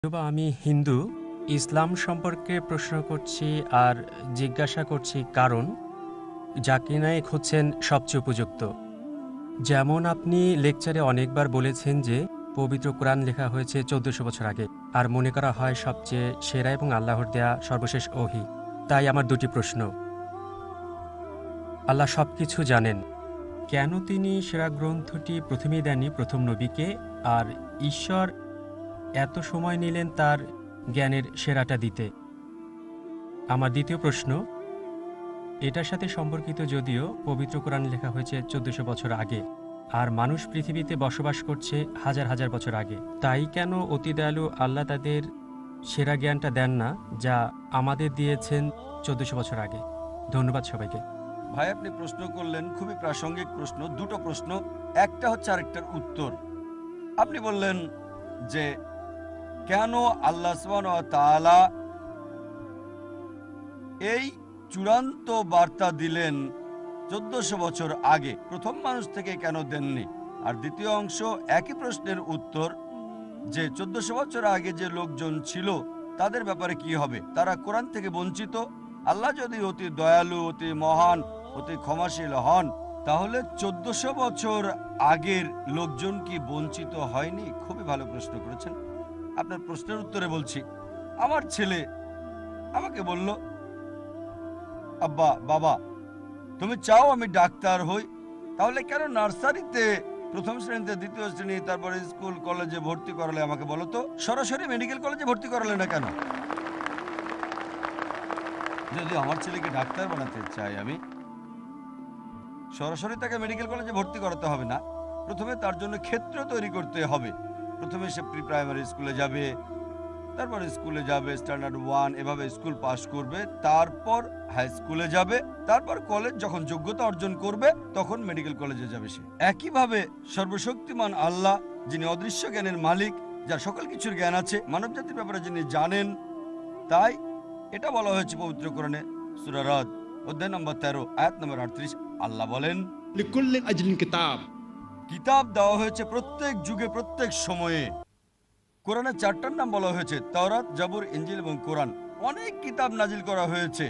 যদিওবা আমি হিন্দু, ইসলাম সম্পর্কে প্রশ্ন করছি আর জিজ্ঞাসা করছি কারণ জাকির নায়েক হচ্ছেন সবচেয়ে উপযুক্ত। যেমন আপনি লেকচারে অনেকবার বলেছেন যে পবিত্র কোরআন লেখা হয়েছে ১৪০০ বছর আগে আর মনে করা হয় সবচেয়ে সেরা এবং আল্লাহর দেয়া সর্বশেষ ওহী। তাই আমার দুটি প্রশ্ন। আল্লাহ সবকিছু জানেন, কেন তিনি সেরা গ্রন্থটি প্রথমেই দেননি প্রথম নবীকে, আর ঈশ্বর এত সময় নিলেন তার জ্ঞানের সেরাটা দিতে? আমার দ্বিতীয় প্রশ্ন এটার সাথে সম্পর্কিত, যদিও পবিত্র কোরআন লেখা হয়েছে ১৪০০ বছর আগে আর মানুষ পৃথিবীতে বসবাস করছে হাজার হাজার বছর আগে, তাই কেন অতি দয়ালু আল্লাহ তাদের সেরা জ্ঞানটা দেন না যা আমাদের দিয়েছেন ১৪০০ বছর আগে? ধন্যবাদ সবাইকে। ভাই, আপনি প্রশ্ন করলেন খুবই প্রাসঙ্গিক প্রশ্ন, দুটো প্রশ্ন, একটা হচ্ছে আরেকটার উত্তর। আপনি বললেন যে কেন আল্লাহ সুবহানাহু ওয়া তাআলা এই চূড়ান্ত বার্তা দিলেন ১৪০০ বছর আগে, প্রথম মানুষ থেকে কেন দেননি? আর দ্বিতীয় অংশ একই প্রশ্নের উত্তর, যে ১৪০০ বছর আগে যে লোকজন ছিল তাদের ব্যাপারে কি হবে? তারা কোরআন থেকে বঞ্চিত। আল্লাহ যদি অতি দয়ালু, অতি মহান, অতি ক্ষমাশীল হন, তাহলে ১৪০০ বছর আগের লোকজন কি বঞ্চিত হয়নি? খুবই ভালো প্রশ্ন করেছেন। আপনার প্রশ্নের উত্তরে বলছি, আমার ছেলে আমাকে বলল, আব্বা, বাবা, তুমি চাও আমি ডাক্তার হই, তাহলে কেন নার্সারিতে প্রথম শ্রেণীতে, দ্বিতীয় শ্রেণী, তারপরে স্কুল কলেজে ভর্তি করালে আমাকে বলো তো? সরাসরি মেডিকেল কলেজে ভর্তি করালে না কেন? যদি আমার ছেলেকে ডাক্তার বানাতে চাই, আমি সরাসরি তাকে মেডিকেল কলেজে ভর্তি করাতে হবে না। প্রথমে তার জন্য ক্ষেত্র তৈরি করতে হবে। প্রথমে সে প্রি প্রাইমারি স্কুলে যাবে, তারপর স্কুলে যাবে স্ট্যান্ডার্ড 1, এভাবে স্কুল পাশ করবে, তারপর হাই স্কুলে যাবে, তারপর কলেজ যখন যোগ্যতা অর্জন করবে তখন মেডিকেল কলেজে যাবে সে। একইভাবে সর্বশক্তিমান আল্লাহ, যিনি অদৃশ্য জ্ঞানের মালিক, যার সকল কিছুর জ্ঞান আছে, মানব জাতির ব্যাপারে যিনি জানেন, তাই এটা বলা হয়েছে পবিত্র কোরআনে সূরা রাদ অধ্যায় নম্বর ১৩ আয়াত নম্বর ৩৮। আল্লাহ বলেন, লিকুল্লি আজলিন কিতাব। কিতাব দেওয়া হয়েছে প্রত্যেক যুগে, প্রত্যেক সময়ে। কোরআনের ৪টার নাম বলা হয়েছে, তাওরাত, জাবুর, ইনজিল এবং কোরআন। অনেক কিতাব নাজিল করা হয়েছে।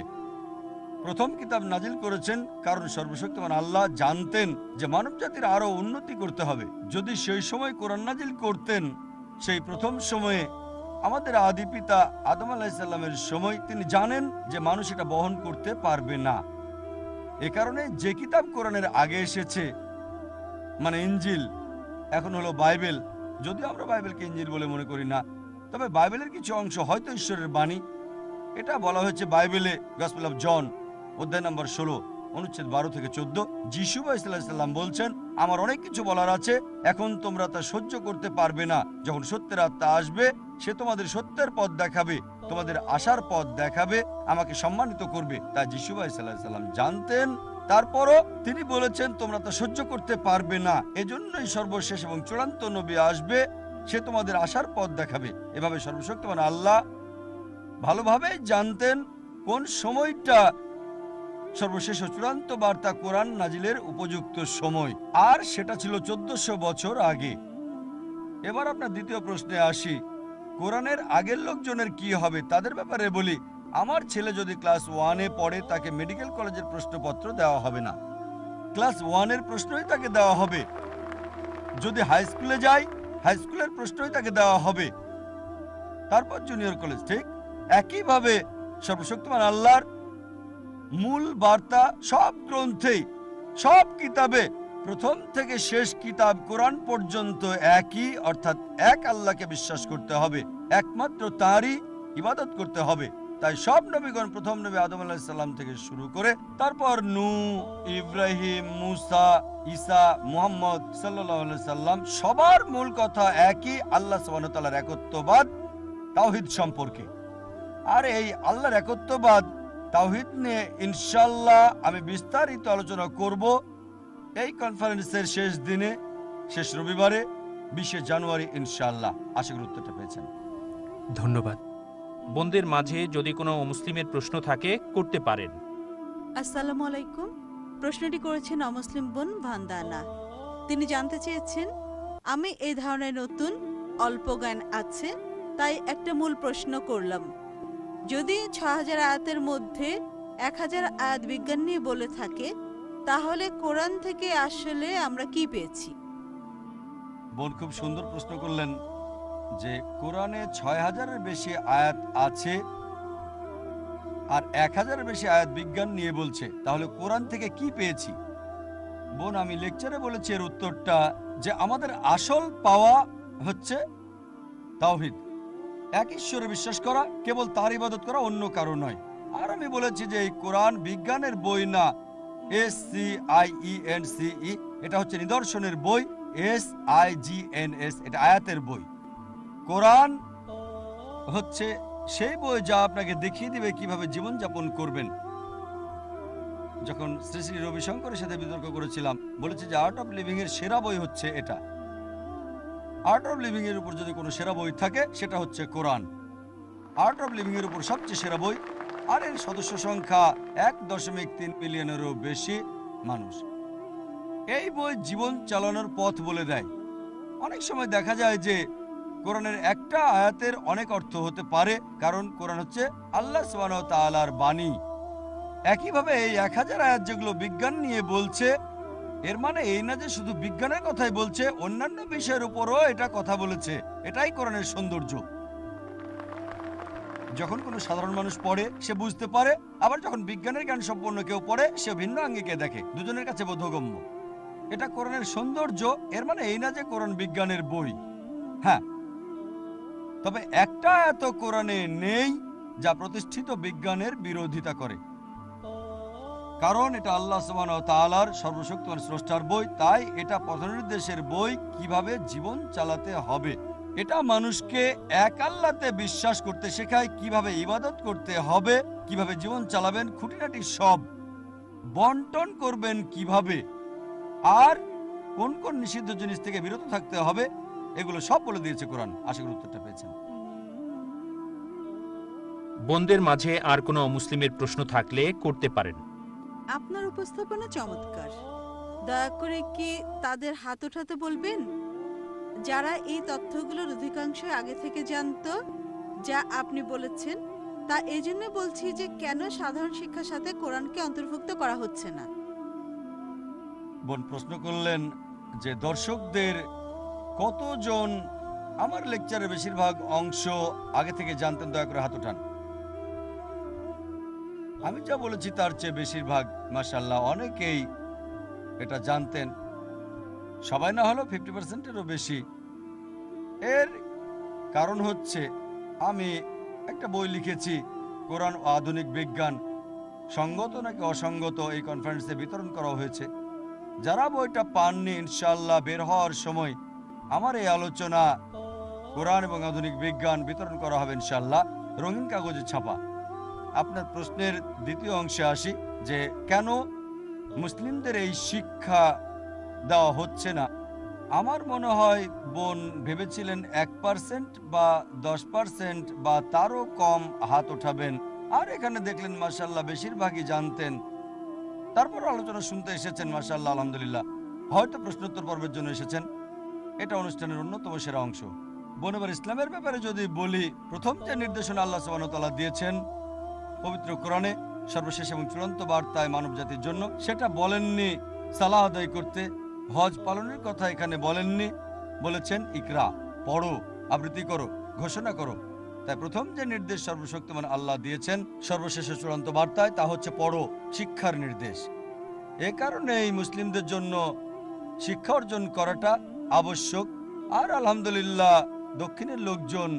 প্রথম কিতাব নাজিল করেছেন কারণ সর্বশক্তিমান আল্লাহ জানতেন যে মানব জাতির আরো উন্নতি করতে হবে। যদি সেই সময় কোরআন নাজিল করতেন, সেই প্রথম সময়ে আমাদের আদি পিতা আদম আলাইহিস সালামের সময়, তিনি জানেন যে মানুষ এটা বহন করতে পারবে না। এ কারণে যে কিতাব কোরআনের আগে এসেছে, মানে ইনজিল, এখন হলো বাইবেল, যদিও আমরা বাইবেলকে ইনজিল বলে মনে করি না, তবে বাইবেলের কিছু অংশ হয়তো ঈশ্বরের বাণী। এটা বলা হয়েছে বাইবেলে গসপেল অফ জন অধ্যায় নম্বর ১৬ অনুচ্ছেদ ১২ থেকে ১৪। যিশু আলাইহিস বলছেন, আমার অনেক কিছু বলার আছে, এখন তোমরা তা সহ্য করতে পারবে না। যখন সত্যের আত্মা আসবে, সে তোমাদের সত্যের পথ দেখাবে, তোমাদের আশার পথ দেখাবে, আমাকে সম্মানিত করবে। তাই যিশু আলাইহিস জানতেন। তারপরও তিনি বলেছেন, তোমরা তা সহ্য করতে পারবে না, এজন্যই সর্বশেষ এবং চূড়ান্ত নবী আসবে, সে তোমাদের আশার পথ দেখাবে। এভাবে সর্বশক্তিমান আল্লাহ ভালোভাবে জানতেন কোন সময়টা সর্বশেষ ও চূড়ান্ত বার্তা কোরআন নাজিলের উপযুক্ত সময়, আর সেটা ছিল ১৪০০ বছর আগে। এবার আপনার দ্বিতীয় প্রশ্নে আসি, কোরআনের আগের লোকজনের কি হবে? তাদের ব্যাপারে বলি, আমার ছেলে যদি ক্লাস 1-এ পড়ে, তাকে মেডিকেল কলেজের প্রশ্নপত্র দেওয়া হবে না, ক্লাস 1-এর প্রশ্নই তাকে দেওয়া হবে। যদি হাই স্কুলে যায়, হাই স্কুলের প্রশ্নই তাকে দেওয়া হবে, তারপর জুনিয়র কলেজ। ঠিক একইভাবে সর্বশক্তিমান আল্লাহর মূল বার্তা সব গ্রন্থেই, সব কিতাবে, প্রথম থেকে শেষ কিতাব কোরআন পর্যন্ত একই, অর্থাৎ এক আল্লাহকে বিশ্বাস করতে হবে, একমাত্র তাঁরই ইবাদত করতে হবে। তাই সব নবীগণ, প্রথম নবী আদম আলাইহিস সালাম থেকে শুরু করে তারপর নূহ, ইব্রাহিম, মুসা, ঈসা, মুহাম্মদ সাল্লাল্লাহু আলাইহি সাল্লাম, সবার মূল কথা একই, আল্লাহ সুবহানাহু ওয়া তাআলার একত্ববাদ, তাওহীদ সম্পর্কে। আর এই আল্লাহর একত্ববাদ, তাওহীদ নিয়ে ইনশাআল্লাহ আমি বিস্তারিত আলোচনা করব এই কনফারেন্সের শেষ দিনে, শেষ রবিবারে, ২০শে জানুয়ারি ইনশাআল্লাহ। আশা করি উত্তরটা পেয়েছেন। ধন্যবাদ। বোনদের মাঝে যদি কোনো অমুসলিমের প্রশ্ন থাকে করতে পারেন। আসসালামু আলাইকুম। প্রশ্নটি করেছেন অমুসলিম বোন ভান্দানা। তিনি জানতে চেয়েছেন, আমি এই ধরনের নতুন অল্প জ্ঞান আছে, তাই একটা মূল প্রশ্ন করলাম, যদি ৬,০০০ আয়াতের মধ্যে ১,০০০ আয়াত বিজ্ঞান নিয়ে বলে থাকে, তাহলে কোরআন থেকে আসলে আমরা কি পেয়েছি? বোন খুব সুন্দর প্রশ্ন করলেন যে কোরআনে ৬,০০০-এর বেশি আয়াত আছে আর ১,০০০-এর বেশি আয়াত বিজ্ঞান নিয়ে বলছে, তাহলে কোরআন থেকে কি পেয়েছি? বোন, আমি লেকচারে বলেছি এর উত্তরটা যে আমাদের আসল পাওয়া হচ্ছে তাওহীদ, এক ঈশ্বরে বিশ্বাস করা, কেবল তার ইবাদত করা, অন্য কারো নয়। আর আমি বলেছি যে এই কোরআন বিজ্ঞানের বই না, SCIENCE, এটা হচ্ছে নিদর্শনের বই, SIGNS এটা আয়াতের বই। কোরআন হচ্ছে সেই বই যা আপনাকে দেখিয়ে দিবে কিভাবে জীবনযাপন করবেন। যখন শ্রী শ্রী রবিশঙ্করের সাথে বিতর্ক করেছিলাম, বলেছি যে আর্ট অফ লিভিং এর সেরা বই হচ্ছে এটা। আর্ট অফ লিভিং এর উপর যদি কোনো সেরা বই থাকে সেটা হচ্ছে কোরআন। আর্ট অফ লিভিং এর উপর সবচেয়ে সেরা বই, আর এর সদস্য সংখ্যা 1.3 মিলিয়নেরও বেশি মানুষ। এই বই জীবন চালানোর পথ বলে দেয়। অনেক সময় দেখা যায় যে কোরআনের একটা আয়াতের অনেক অর্থ হতে পারে, কারণ কোরআন হচ্ছে আল্লাহ সুবহানাহু ওয়া তাআলার বাণী। একইভাবে এই ১,০০০ আয়াত যেগুলো বিজ্ঞান নিয়ে বলছে, এর মানে এই না যে শুধু বিজ্ঞানের কথাই বলছে, অন্যান্য বিষয়ের উপরও এটা কথা বলেছে। এটাই কোরআনের সৌন্দর্য। যখন কোনো সাধারণ মানুষ পড়ে সে বুঝতে পারে, আবার যখন বিজ্ঞানের জ্ঞান সম্পন্ন কেউ পড়ে সে ভিন্ন আঙ্গিকে দেখে, দুজনের কাছে বোধগম্য। এটা কোরআনের সৌন্দর্য। এর মানে এই না যে কোরআন বিজ্ঞানের বই। হ্যাঁ, তবে একটা আয়াত কোরআনে নেই যা প্রতিষ্ঠিত বিজ্ঞানের বিরোধিতা করে, কারণ এটা আল্লাহ সুবহানাহু ওয়া তাআলার সর্বশক্তিমান স্রষ্টার বই। তাই এটা পথনির্দেশের বই, কিভাবে জীবন চালাতে হবে। এটা মানুষকে এক আল্লাহতে বিশ্বাস করতে শেখায়, কিভাবে ইবাদত করতে হবে, কিভাবে জীবন চালাবেন, খুঁটিনাটি সব, বন্টন করবেন কিভাবে, আর কোন কোন নিষিদ্ধ জিনিস থেকে বিরত থাকতে হবে, এগুলো সব বলে দিয়েছে কোরআন। আশা করি উত্তরটা পেয়েছেন। বোনদের মাঝে আর কোনো অমুসলিমের প্রশ্ন থাকলে করতে পারেন। আপনার উপস্থাপনা চমৎকার। দয়া করে কি তাদের হাত ওঠাতে বলবেন যারা এই তথ্যগুলোর অধিকাংশ আগে থেকে জানতো, যা আপনি বলেছেন? তা এই জন্য বলছি যে কেন সাধারণ শিক্ষার সাথে কোরআনকে অন্তর্ভুক্ত করা হচ্ছে না। বোন প্রশ্ন করলেন যে দর্শকদের কতজন আমার লেকচারের বেশিরভাগ অংশ আগে থেকে জানতেন, দয়া করে হাত ওঠান। আমি যা বলেছি তার চেয়ে বেশিরভাগ, মাশাআল্লাহ, অনেকেই এটা জানতেন। সবাই না হলেও 50%-এরও বেশি। এর কারণ হচ্ছে আমি একটা বই লিখেছি, কোরআন ও আধুনিক বিজ্ঞান, সঙ্গত নাকি অসঙ্গত, এই কনফারেন্সে বিতরণ করা হয়েছে। যারা বইটা পাননি, ইনশাআল্লাহ বের হওয়ার সময় আমার এই আলোচনা কোরআন এবং আধুনিক বিজ্ঞান বিতরণ করা হবে ইনশাআল্লাহ, রঙিন কাগজে ছাপা। আপনার প্রশ্নের দ্বিতীয় অংশে আসি যে কেন মুসলিমদের এই শিক্ষা দেওয়া হচ্ছে না। আমার মনে হয় বোন ভেবেছিলেন 1% বা 10% বা তারও কম হাত ওঠাবেন, আর এখানে দেখলেন মাশাআল্লাহ বেশিরভাগই জানতেন। তারপর আলোচনা শুনতে এসেছেন, মাশাআল্লাহ, আলহামদুলিল্লাহ। হয়তো প্রশ্নোত্তর পর্বের জন্য এসেছেন। এটা অনুষ্ঠানের অন্যতম সেরা অংশ। বোন, এবার ইসলামের ব্যাপারে যদি বলি, প্রথম যে নির্দেশনা আল্লাহ সুবহানাহু ওয়া তাআলা দিয়েছেন পবিত্র কোরআনে, সর্বশেষ এবং চূড়ান্ত বার্তায় মানব জাতির জন্য, সেটা বলেননি সালাহ আদায় করতে, হজ পালনের কথা এখানে বলেননি, বলেছেন ইকরা, পড়ো, আবৃত্তি করো, ঘোষণা করো। তাই প্রথম যে নির্দেশ সর্বশক্তিমান আল্লাহ দিয়েছেন সর্বশেষ ও চূড়ান্ত বার্তায়, তা হচ্ছে পড়ো, শিক্ষার নির্দেশ। এ কারণে এই মুসলিমদের জন্য শিক্ষা অর্জন করাটা আবশ্যক। আর আলহামদুলিল্লাহ দক্ষিণের লোকজন,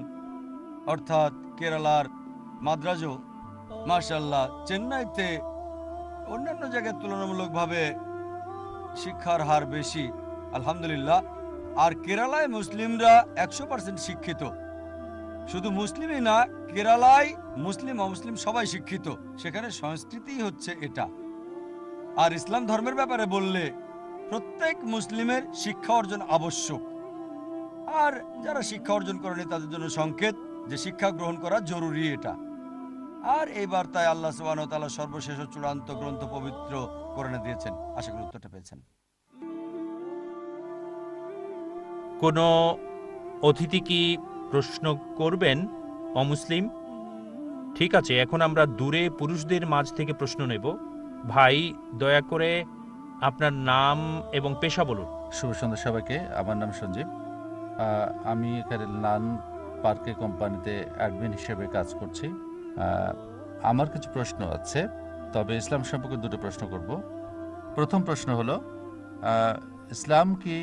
অর্থাৎ কেরালার মাদ্রাজও, মাশাআল্লাহ, চেন্নাইতে অন্যান্য জায়গায় তুলনামূলকভাবে শিক্ষার হার বেশি, আলহামদুলিল্লাহ। আর কেরালায় মুসলিমরা 100% শিক্ষিত। শুধু মুসলিমই না, কেরালায় মুসলিম অমুসলিম সবাই শিক্ষিত। সেখানে সংস্কৃতি হচ্ছে এটা। আর ইসলাম ধর্মের ব্যাপারে বললে প্রত্যেক মুসলিমের শিক্ষা অর্জন আবশ্যক। আর যারা শিক্ষা অর্জন করেনি তাদের জন্য সংকেত যে শিক্ষা গ্রহণ করা জরুরি এটা। আর এই বার্তায় আল্লাহ সুবহানাহু ওয়া তাআলা সর্বশেষ ও চূড়ান্ত গ্রন্থ পবিত্র কোরআনে দিয়েছেন। আশা করি উত্তরটা পেয়েছেন। কোনো অতিথি কি প্রশ্ন করবেন অমুসলিম? ঠিক আছে, এখন আমরা দূরে পুরুষদের মাঝ থেকে প্রশ্ন নেব। ভাই, দয়া করে আপনার নাম এবং পেশা বলুন। শুভ সন্ধ্যা সবাইকে। আমার নাম সঞ্জীব। আমি এখানে লান পার্কে কোম্পানিতে অ্যাডমিন হিসেবে কাজ করছি। আমার কিছু প্রশ্ন আছে, তবে ইসলাম সম্পর্কে দুটো প্রশ্ন করব। প্রথম প্রশ্ন হলো, ইসলাম কি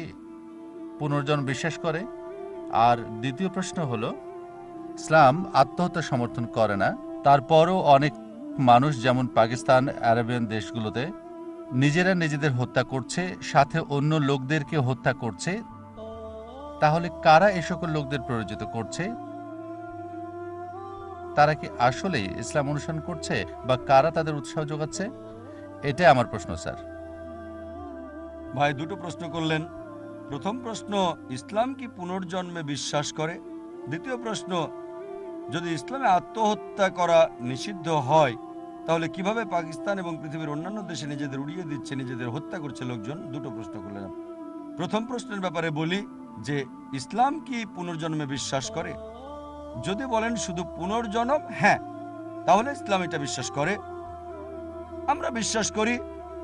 পুনর্জন্ম বিশ্বাস করে? আর দ্বিতীয় প্রশ্ন হলো, ইসলাম আত্মহত্যা সমর্থন করে না, তারপরও অনেক মানুষ যেমন পাকিস্তান, আরবিয়ান দেশগুলোতে নিজেরা নিজেদের হত্যা করছে, সাথে অন্য লোকদেরকে হত্যা করছে। তাহলে কারা এ সকল লোকদের প্ররোচিত করছে? তারা কি আসলেই ইসলাম অনুসরণ করছে, বা কারা তাদের উৎসাহ যোগাচ্ছে? এটাই আমার প্রশ্ন, স্যার। ভাই দুটো প্রশ্ন করলেন। প্রথম প্রশ্ন, ইসলাম কি পুনর্জন্মে বিশ্বাস করে? দ্বিতীয় প্রশ্ন, যদি ইসলামে আত্মহত্যা করা নিষিদ্ধ হয়, তাহলে কিভাবে পাকিস্তান এবং পৃথিবীর অন্যান্য দেশে নিজেদের উড়িয়ে দিচ্ছে, নিজেদের হত্যা করছে লোকজন? দুটো প্রশ্ন করলেন। প্রথম প্রশ্নের ব্যাপারে বলি যে ইসলাম কি পুনর্জন্মে বিশ্বাস করে? যদি বলেন শুধু পুনর্জন্ম, হ্যাঁ, তাহলে ইসলাম এটা বিশ্বাস করে। আমরা বিশ্বাস করি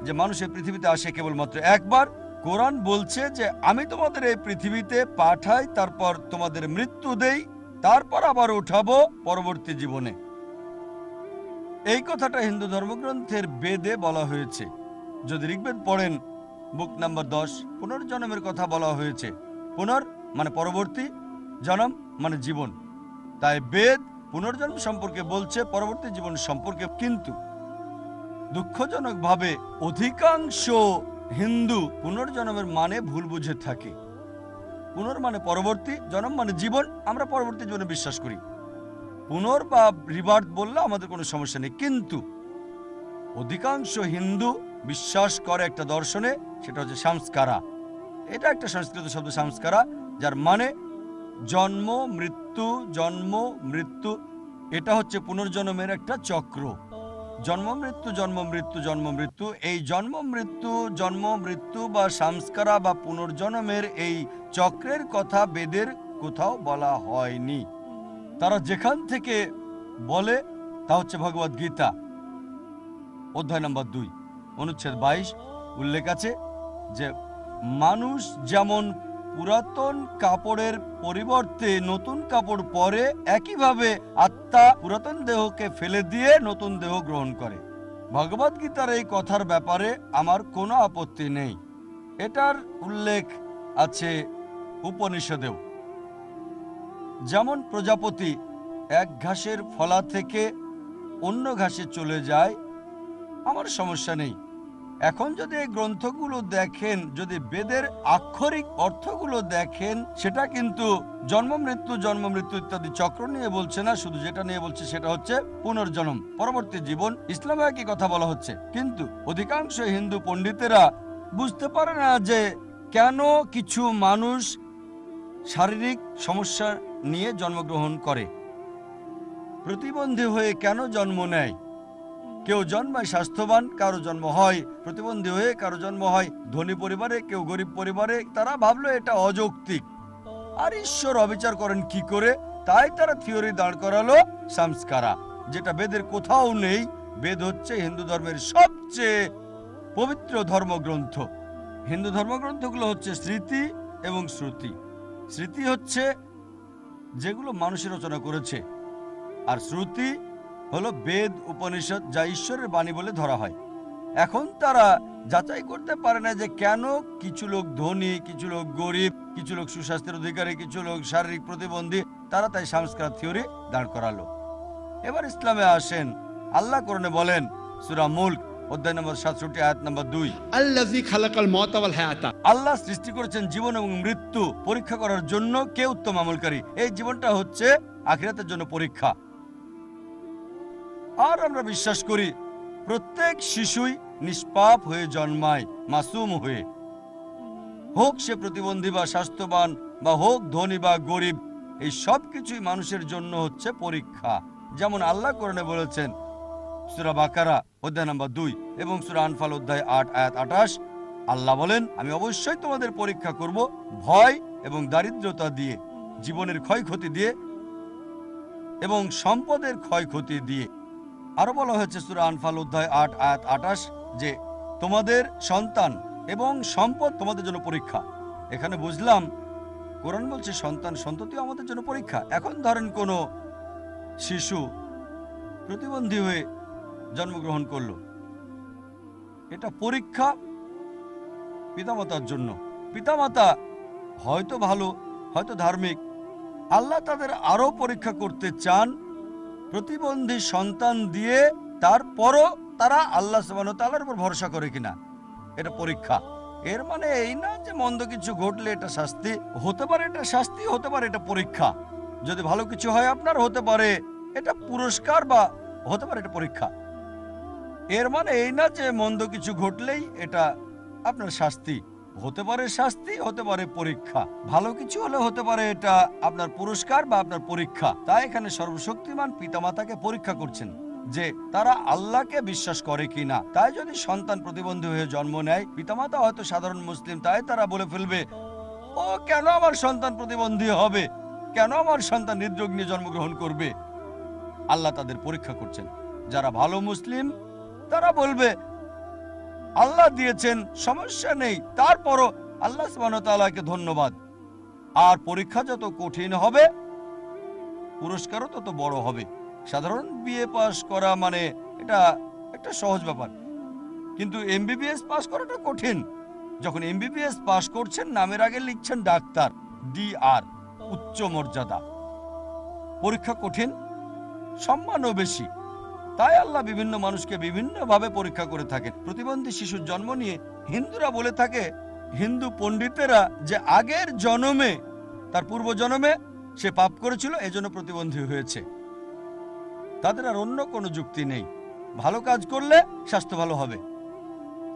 যে মানুষের পৃথিবীতে আসে কেবলমাত্র একবার। কোরআন বলছে যে আমি তোমাদের এই পৃথিবীতে পাঠাই, তারপর তোমাদের মৃত্যু দেই, তারপর আবার উঠাবো পরবর্তী জীবনে। এই কথাটা হিন্দু ধর্মগ্রন্থের বেদে বলা হয়েছে। যদি ঋগ্বেদ পড়েন, বুক নাম্বার 10, পুনর্জন্মের কথা বলা হয়েছে। পুনর মানে পরবর্তী, জন্ম মানে জীবন। তাই বেদ পুনর্জন্ম সম্পর্কে বলছে, পরবর্তী জীবন সম্পর্কে। কিন্তু দুঃখজনকভাবে অধিকাংশ হিন্দু পুনর্জন্মের মানে ভুল বুঝে থাকে। পুনর মানে পরবর্তী, জন্ম মানে জীবন। আমরা পরবর্তী জীবনে বিশ্বাস করি। পুনর বা রিবার্থ বললে আমাদের কোনো সমস্যা নেই। কিন্তু অধিকাংশ হিন্দু বিশ্বাস করে একটা দর্শনে, সেটা হচ্ছে সংস্কারা। এটা একটা সংস্কৃত শব্দ সংস্কারা, যার মানে জন্ম মৃত্যু, জন্ম মৃত্যু। এটা হচ্ছে পুনর্জন্মের একটা চক্র। জন্ম মৃত্যু, জন্ম মৃত্যু, জন্ম মৃত্যু। এই জন্ম মৃত্যু, জন্ম মৃত্যু বা সংস্কারা বা পুনর্জন্মের এই চক্রের কথা বেদের কোথাও বলা হয়নি। তারা যেখান থেকে বলে তা হচ্ছে ভগবদ গীতা, অধ্যায় নম্বর 2, অনুচ্ছেদ 22। উল্লেখ আছে যে মানুষ যেমন পুরাতন কাপড়ের পরিবর্তে নতুন কাপড় পরে, একইভাবে আত্মা পুরাতন দেহকে ফেলে দিয়ে নতুন দেহ গ্রহণ করে। ভগবদ গীতার এই কথার ব্যাপারে আমার কোনো আপত্তি নেই। এটার উল্লেখ আছে উপনিষদেও। যেমন প্রজাপতি এক ঘাসের ফলা থেকে অন্য ঘাসে চলে যায়, আমার সমস্যা নেই। এখন যদি এই গ্রন্থগুলো দেখেন, যদি বেদের আক্ষরিক অর্থগুলো দেখেন, সেটা কিন্তু জন্ম মৃত্যু ইত্যাদি চক্র নিয়ে বলছে না। শুধু যেটা নিয়ে বলছে সেটা হচ্ছে পুনর্জন্ম, পরবর্তী জীবন। ইসলামে একই কথা বলা হচ্ছে। কিন্তু অধিকাংশ হিন্দু পণ্ডিতেরা বুঝতে পারে না যে কেন কিছু মানুষ শারীরিক সমস্যা নিয়ে জন্মগ্রহণ করে, প্রতিবন্ধী হয়ে কেন জন্ম নেয়। কেউ জন্মায় স্বাস্থ্যবান, কারো জন্ম হয় প্রতিবন্ধী হয়ে, কারো জন্ম হয় ধনী পরিবারে, কেউ গরিব পরিবারে। তারা ভাবলো এটা অযৌক্তিক, আর ঈশ্বর অবিচার করেন কি করে, তাই তারা থিওরি দাঁড় করালো সংস্কারা, যেটা বেদের কোথাও নেই। বেদ হচ্ছে হিন্দু ধর্মের সবচেয়ে পবিত্র ধর্মগ্রন্থ। হিন্দু ধর্মগ্রন্থগুলো হচ্ছে স্মৃতি এবং শ্রুতি। স্মৃতি হচ্ছে যেগুলো মানুষের রচনা করেছে, আর শ্রুতি হলো বেদ উপনিষদ, যা ঈশ্বরের বাণী বলে ধরা হয়। এখন তারা যাচাই করতে পারে না যে কেন কিছু লোক ধনী, কিছু লোক গরিব, কিছু লোক সুস্বাস্থ্যের অধিকারী, কিছু লোক শারীরিক প্রতিবন্ধী। তারা তাই সংস্কার থিওরি দাঁড় করালো। এবার ইসলামে আসেন। আল্লাহ কোরআনে বলেন, সূরা মুলক অধ্যায় নম্বর 67 আয়াত নম্বর 2, الذي خلق الموت والحياة আল্লাহ সৃষ্টি করেছেন জীবন এবং মৃত্যু পরীক্ষা করার জন্য কে উত্তম আমলকারী। এই জীবনটা হচ্ছে আখিরাতের জন্য পরীক্ষা। আর আমরা বিশ্বাস করি প্রত্যেক শিশুই নিষ্পাপ হয়ে জন্মায়, মাসুম হয়ে। হোক সে প্রতিবন্ধী বা স্বাস্থ্যবান, বা হোক ধনী বা গরিব, এই সব কিছুই মানুষের জন্য হচ্ছে পরীক্ষা। যেমন আল্লাহ কোরআনে বলেছেন সূরা বাকারা অধ্যায় নম্বর 2 এবং সূরা আনফাল অধ্যায় 8 আয়াত 28। আল্লাহ বলেন, আমি অবশ্যই তোমাদের পরীক্ষা করব ভয় এবং দারিদ্রতা দিয়ে। জীবনের ক্ষয়ক্ষতি দিয়ে এবং সম্পদের ক্ষয়ক্ষতি দিয়ে। আরো বলা হয়েছে সূরা আনফাল অধ্যায় ৮ আয়াত ২৮ যে তোমাদের সন্তান এবং সম্পদ তোমাদের জন্য পরীক্ষা। এখানে বুঝলাম কোরআন বলছে সন্তান সন্ততিও আমাদের জন্য পরীক্ষা। এখন ধরেন কোনো শিশু প্রতিবন্ধী হয়ে জন্মগ্রহণ করলো, এটা পরীক্ষা পিতামাতার জন্য। পিতামাতা হয়তো ভালো, হয়তো ধার্মিক, আল্লাহ তাদের আরো পরীক্ষা করতে চান প্রতিবন্ধী সন্তান দিয়ে, তারপরও তারা আল্লাহ সুবহানাহু ওয়া তাআলার উপর ভরসা করে কিনা, এটা পরীক্ষা। এর মানে এই না যে মন্দ কিছু ঘটলে এটা শাস্তি হতে পারে, এটা শাস্তি হতে পারে, এটা পরীক্ষা। যদি ভালো কিছু হয় আপনার, হতে পারে এটা পুরস্কার বা হতে পারে এটা পরীক্ষা। এর মানে এই না যে মন্দ কিছু ঘটলেই এটা আপনার শাস্তি, হতে পারে শাস্তি, হতে পারে পরীক্ষা। ভালো কিছু হলে হতে পারে এটা আপনার পুরস্কার বা আপনার পরীক্ষা। তাই এখানে সর্বশক্তিমান পিতামাতাকে পরীক্ষা করছেন যে তারা আল্লাহকে বিশ্বাস করে কিনা। তাই যদি সন্তান প্রতিবন্ধী হয়ে জন্ম নেয়, পিতামাতা হয়তো সাধারণ মুসলিম, তাই তারা বলে ফেলবে, ও কেন আমার সন্তান প্রতিবন্ধী হবে, কেন আমার সন্তান হৃদরোগ নিয়ে জন্মগ্রহণ করবে। আল্লাহ তাদের পরীক্ষা করছেন। যারা ভালো মুসলিম তারা বলবে আল্লাহ দিয়েছেন, সমস্যা নেই, তারপরও আল্লাহ সুবহানাহু ওয়া তাআলাকে ধন্যবাদ। আর পরীক্ষা যত কঠিন হবে পুরস্কারও তত বড় হবে। সাধারণ বিএ পাস করা মানে এটা একটা সহজ ব্যাপার, কিন্তু এমবিবিএস পাস করাটা কঠিন। যখন এমবিবিএস পাস করছেন নামের আগে লিখছেন ডাক্তার, ডিআর, উচ্চ মর্যাদা। পরীক্ষা কঠিন, সম্মানও বেশি। তাই আল্লাহ বিভিন্ন মানুষকে বিভিন্নভাবে পরীক্ষা করে থাকেন। প্রতিবন্ধী শিশুর জন্ম নিয়ে হিন্দুরা বলে থাকে, হিন্দু পণ্ডিতেরা, যে আগের জন্মে, তার পূর্ব জন্মে সে পাপ করেছিল, এজন্য প্রতিবন্ধী হয়েছে। তাদের আর অন্য কোনো যুক্তি নেই, ভালো কাজ করলে স্বাস্থ্য ভালো হবে।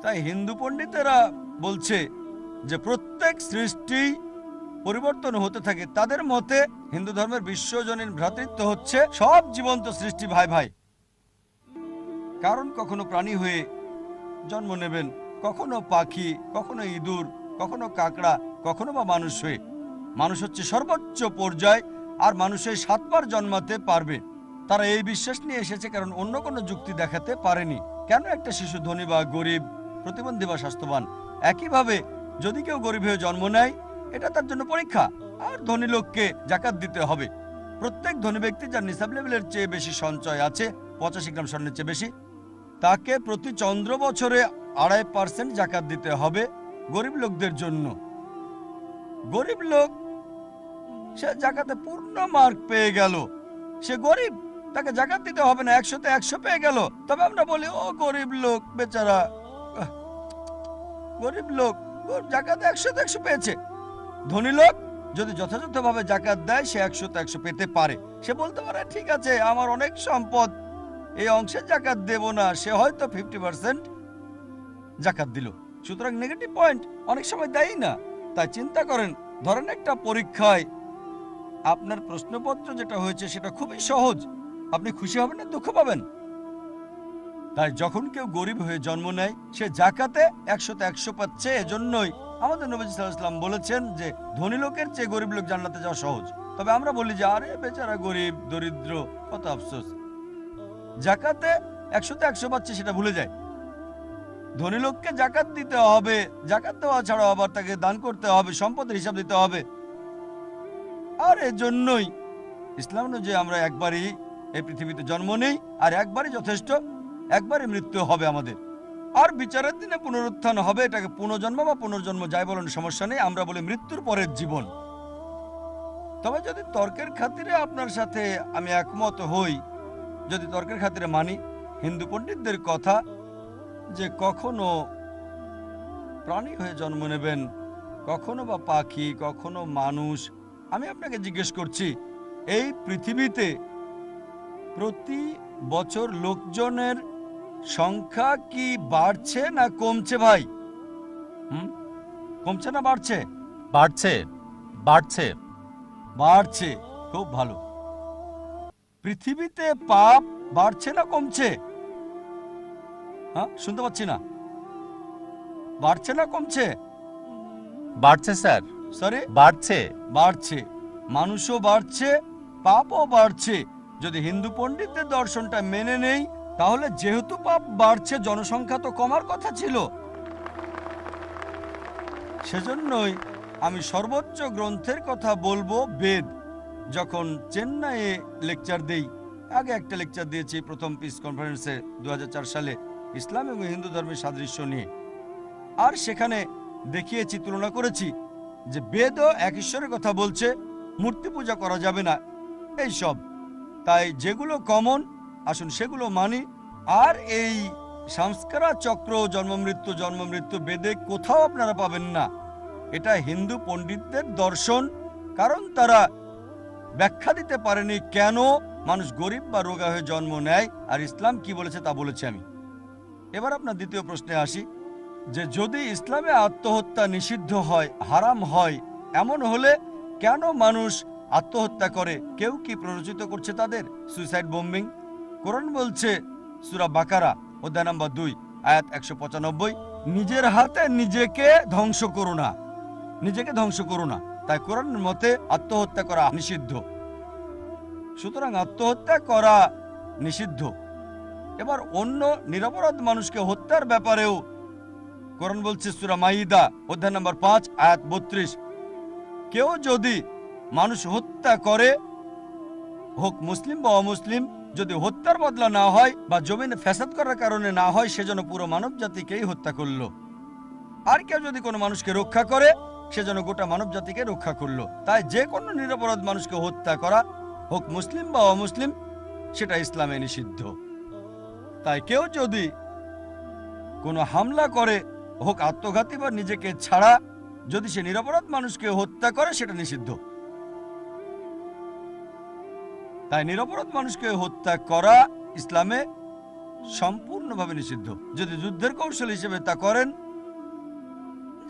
তাই হিন্দু পণ্ডিতেরা বলছে যে প্রত্যেক সৃষ্টি পরিবর্তন হতে থাকে। তাদের মতে হিন্দু ধর্মের বিশ্বজনীন ভ্রাতৃত্ব হচ্ছে সব জীবন্ত সৃষ্টি ভাই ভাই। কারণ কখনো প্রাণী হয়ে জন্ম নেবেন, কখনো পাখি, কখনো ইঁদুর, কখনো কাকড়া, কখনো বা মানুষ হয়ে। মানুষ হচ্ছে সর্বোচ্চ পর্যায়, আর মানুষের 7 বার জন্মাতে পারবে। তারা এই বিশ্বাস নিয়ে এসেছে, কারণ অন্য কোনো যুক্তি দেখাতে পারেনি কেন একটা শিশু ধনী বা গরিব, প্রতিবন্ধী বা স্বাস্থ্যবান। একইভাবে যদি কেউ গরিব হয়ে জন্ম নেয়, এটা তার জন্য পরীক্ষা। আর ধনী লোককে যাকাত দিতে হবে। প্রত্যেক ধনী ব্যক্তি যার নিসাব লেভেলের চেয়ে বেশি সঞ্চয় আছে, 85 গ্রাম স্বর্ণের চেয়ে বেশি, তাকে প্রতি চন্দ্র বছরে 2.5% জাকাত দিতে হবে। গরিব লোকদের জন্য, গরিব লোক সে জাকাতে পূর্ণ মার্ক পেয়ে গেল, সে গরিব, তাকে জাকাত দিতে হবে না, 100-তে 100 পেয়ে গেল। তবে আমরা বলি ও গরিব লোক বেচারা, গরিব লোক জাকাতে 100-তে 100 পেয়েছে। ধনী লোক যদি যথাযথভাবে জাকাত দেয়, সে 100-তে 100 পেতে পারে। সে বলতে পারে ঠিক আছে, আমার অনেক সম্পদ, এই অংশের জাকাত দেব না, সে হয়তো 50% জাকাত দিল। সুতরাং নেগেটিভ পয়েন্ট অনেক সময় দেয় না। তাই চিন্তা করেন, ধরেন একটা পরীক্ষায় আপনার প্রশ্নপত্র যেটা হয়েছে সেটা খুবই সহজ, আপনি খুশি হবেন না দুঃখ পাবেন? তাই যখন কেউ গরিব হয়ে জন্ম নেয়, সে জাকাতে 100-তে 100 পাচ্ছে। এজন্যই আমাদের নবী সাল্লাল্লাহু আলাইহি ওয়াসাল্লাম বলেছেন যে ধনী লোকের চেয়ে গরিব লোক জান্নাতে যাওয়া সহজ। তবে আমরা বলি যে আরে বেচারা গরিব দরিদ্র, কত আফসোস। জাকাতে 100-তে 100 পাচ্ছে সেটা ভুলে যায়। ধনী লোককে জাকাত দিতে হবে, জাকাত দেওয়া ছাড়াও আবার তাকে দান করতে হবে, সম্পদের হিসাব দিতে হবে। আর এজন্যই ইসলাম যে আমরা একবারই এই পৃথিবীতে জন্ম নেই, আর একবারই যথেষ্ট, একবারই মৃত্যু হবে আমাদের। আর বিচারের দিনে পুনরুত্থান হবে, এটাকে পুনর্জন্ম বা পুনর্জন্ম যাই বলেন সমস্যা নেই, আমরা বলি মৃত্যুর পরের জীবন। তবে যদি তর্কের খাতিরে আপনার সাথে আমি একমত হই, যদি তর্কের খাতিরে মানি হিন্দু পণ্ডিতদের কথা যে কখনো প্রাণী হয়ে জন্ম নেবেন, কখনো বা পাখি, কখনো মানুষ, আমি আপনাকে জিজ্ঞেস করছি, এই পৃথিবীতে প্রতি বছর লোকজনের সংখ্যা কি বাড়ছে না কমছে ভাই? কমছে না বাড়ছে? বাড়ছে, বাড়ছে, বাড়ছে। খুব ভালো। পৃথিবীতে পাপ বাড়ছে না কমছে? হ্যাঁ, শুনতে পাচ্ছি না। বাড়ছে না কমছে? বাড়ছে স্যার, সরি, বাড়ছে। বাড়ছে। মানুষও বাড়ছে, পাপও বাড়ছে। যদি হিন্দু পণ্ডিতদের দর্শনটা মেনে নেই, তাহলে যেহেতু পাপ বাড়ছে, জনসংখ্যা তো কমার কথা ছিল। সেজন্যই আমি সর্বোচ্চ গ্রন্থের কথা বলবো, বেদ। যখন চেন্নাইয়ে লেকচার দেই, আগে একটা লেকচার দিয়েছি প্রথম পিস কনফারেন্সে 2004 সালে, ইসলাম এবং হিন্দু ধর্মের সাদৃশ্য নিয়ে। আর সেখানে দেখিয়েছি, তুলনা করেছি যে বেদও এক ঈশ্বরের কথা বলছে, মূর্তি পূজা করা যাবে না, এই সব। তাই যেগুলো কমন, আসুন সেগুলো মানি। আর এই সংস্কারা চক্র, জন্ম মৃত্যু বেদে কোথাও আপনারা পাবেন না। এটা হিন্দু পণ্ডিতদের দর্শন, কারণ তারা ব্যাখ্যা দিতে পারেনি কেন মানুষ গরিব বা রোগা হয়ে জন্ম নেয়, আর ইসলাম কি বলেছে তা বলেছি আমি। এবার আপনার দ্বিতীয় প্রশ্নে আসি, যে যদি ইসলামে আত্মহত্যা নিষিদ্ধ হয়, হারাম হয়, এমন হলে কেন মানুষ আত্মহত্যা করে? কেউ কি প্ররোচিত করছে তাদের? Suicide bombing. কোরআন বলছে সূরা বাকারা অধ্যায় নম্বর 2 আয়াত 195, নিজের হাতে নিজেকে ধ্বংস করো না, নিজেকে ধ্বংস করো না। তাই কোরআনের মতে আত্মহত্যা করা নিষিদ্ধ। সুতরাং আত্মহত্যা করা নিষিদ্ধ। এবার অন্য নিরপরাধ মানুষকে হত্যার ব্যাপারেও কোরআন বলছে সূরা মাইদা অধ্যায় নম্বর 5 আয়াত 32, কেউ যদি মানুষ হত্যা করে, হোক মুসলিম বা অমুসলিম, যদি হত্যার বদলা না হয় বা জমিনে ফ্যাসাদ করার কারণে না হয়, সেজন্য পুরো মানব জাতিকেই হত্যা করলো। আর কেউ যদি কোনো মানুষকে রক্ষা করে, সেজন্য গোটা মানব জাতিকে রক্ষা করলো। তাই যে কোনো নিরপরাধ মানুষকে হত্যা করা, হোক মুসলিম বা অমুসলিম, সেটা ইসলামে নিষিদ্ধ। তাই কেউ যদি কোনো হামলা করে, হোক আত্মঘাতী বা নিজেকে ছাড়া, যদি সে নিরপরাধ মানুষকে হত্যা করে, সেটা নিষিদ্ধ। তাই নিরপরাধ মানুষকে হত্যা করা ইসলামে সম্পূর্ণভাবে নিষিদ্ধ। যদি যুদ্ধের কৌশল হিসেবে তা করেন,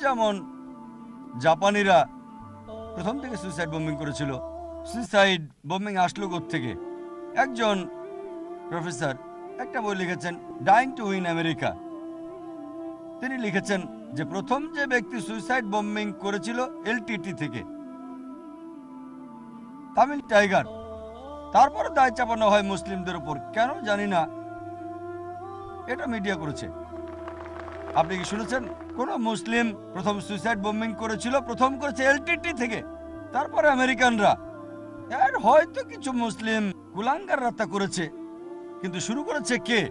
যেমন জাপানিরা প্রথম থেকে সুইসাইড বোম্বিং করেছিল। সুইসাইড বোম্বিং আসলো থেকে একজন প্রফেসর একটা বই লিখেছেন, ডাইং টু উইন আমেরিকা। তিনি লিখেছেন যে প্রথম যে ব্যক্তি সুইসাইড বোম্বিং করেছিল এলটিটি থেকে, তামিল টাইগার, তারপর দায় চাপানো হয় মুসলিমদের উপর। কেন জানি না, এটা মিডিয়া করেছে। আপনি কি শুনেছেন কোন মুসলিম প্রথম সুইসাইড বোম্বিং করেছিল? প্রথম করেছে এলটিটি থেকে, তারপরে আমেরিকানরা। আর হয়তো কিছু মুসলিম কুলাঙ্গাররা তা করেছে, কিন্তু শুরু করেছে কে?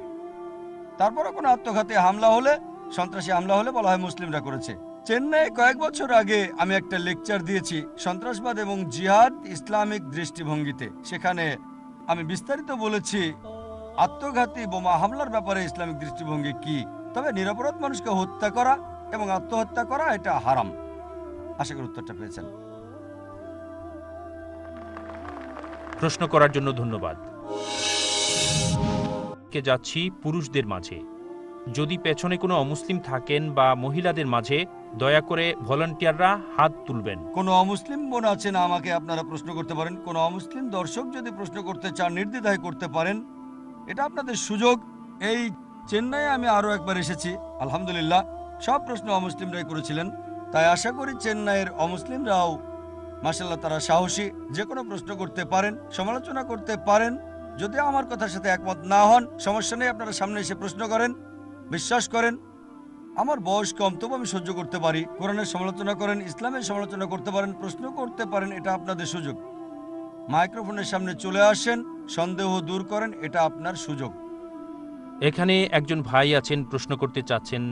তারপরে কোনো আত্মঘাতী হামলা হলে, সন্ত্রাসী হামলা হলে বলা হয় মুসলিমরা করেছে। চেন্নাইয়ে কয়েক বছর আগে আমি একটা লেকচার দিয়েছি, সন্ত্রাসবাদ এবং জিহাদ ইসলামিক দৃষ্টিভঙ্গিতে। সেখানে আমি বিস্তারিত বলেছি আত্মঘাতী বোমা হামলার ব্যাপারে ইসলামিক দৃষ্টিভঙ্গি কি। তবে নিরপরাধ মানুষকে হত্যা করা এবং আত্মহত্যা করা এটা হারাম। আশা করি উত্তরটা পেয়েছেন। প্রশ্ন করার জন্য ধন্যবাদ। কে যাচ্ছি পুরুষদের মাঝে। যদি পেছনে কোনো অমুসলিম থাকেন বা মহিলাদের মাঝে, দয়া করে ভলান্টিয়াররা হাত তুলবেন। কোনো অমুসলিম বোন আছেন, আমাকে আপনারা প্রশ্ন করতে পারেন। কোনো অমুসলিম দর্শক যদি প্রশ্ন করতে চান, নির্দ্বিধায় করতে পারেন, এটা আপনাদের সুযোগ। এই চেন্নাইয়ে আমি আরও একবার এসেছি, আলহামদুলিল্লাহ সব প্রশ্ন অমুসলিমরাই করেছিলেন। তাই আশা করি চেন্নাইয়ের অমুসলিমরাও মাশাআল্লাহ তারা সাহসী, যে কোনো প্রশ্ন করতে পারেন, সমালোচনা করতে পারেন। যদি আমার কথার সাথে একমত না হন, সমস্যা নেই, আপনারা সামনে এসে প্রশ্ন করেন। বিশ্বাস করেন আমার বয়স কম, তবু আমি সহ্য করতে পারি। কোরআনের সমালোচনা করেন, ইসলামের সমালোচনা করতে পারেন, প্রশ্ন করতে পারেন, এটা আপনাদের সুযোগ। মাইক্রোফোনের সামনে চলে আসেন, সন্দেহ দূর করেন, এটা আপনার সুযোগ। এখানে একজন ভাই আছেন, প্রশ্ন করতে চাচ্ছেন।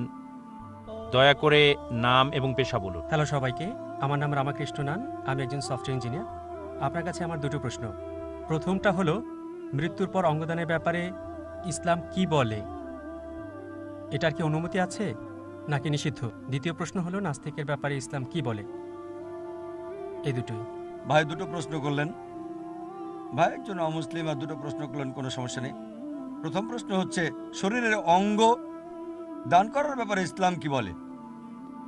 দয়া করে নাম এবং পেশা বলুন। হ্যালো সবাইকে, আমার নাম রামাকৃষ্ণ নান, আমি একজন সফটওয়্যার ইঞ্জিনিয়ার। আপনার কাছে আমার দুটো প্রশ্ন। প্রথমটা হলো, মৃত্যুর পর অঙ্গদানের ব্যাপারে ইসলাম কি বলে? এটার কি অনুমতি আছে নাকি নিষিদ্ধ? দ্বিতীয় প্রশ্ন হলো, নাস্তিকের ব্যাপারে ইসলাম কি বলে? এই দুটোই। ভাই দুটো প্রশ্ন করলেন, ভাই একজন অমুসলিম আর দুটো প্রশ্ন করলেন, কোনো সমস্যা নেই। প্রথম প্রশ্ন হচ্ছে শরীরের অঙ্গ দান করার ব্যাপারে ইসলাম কি বলে,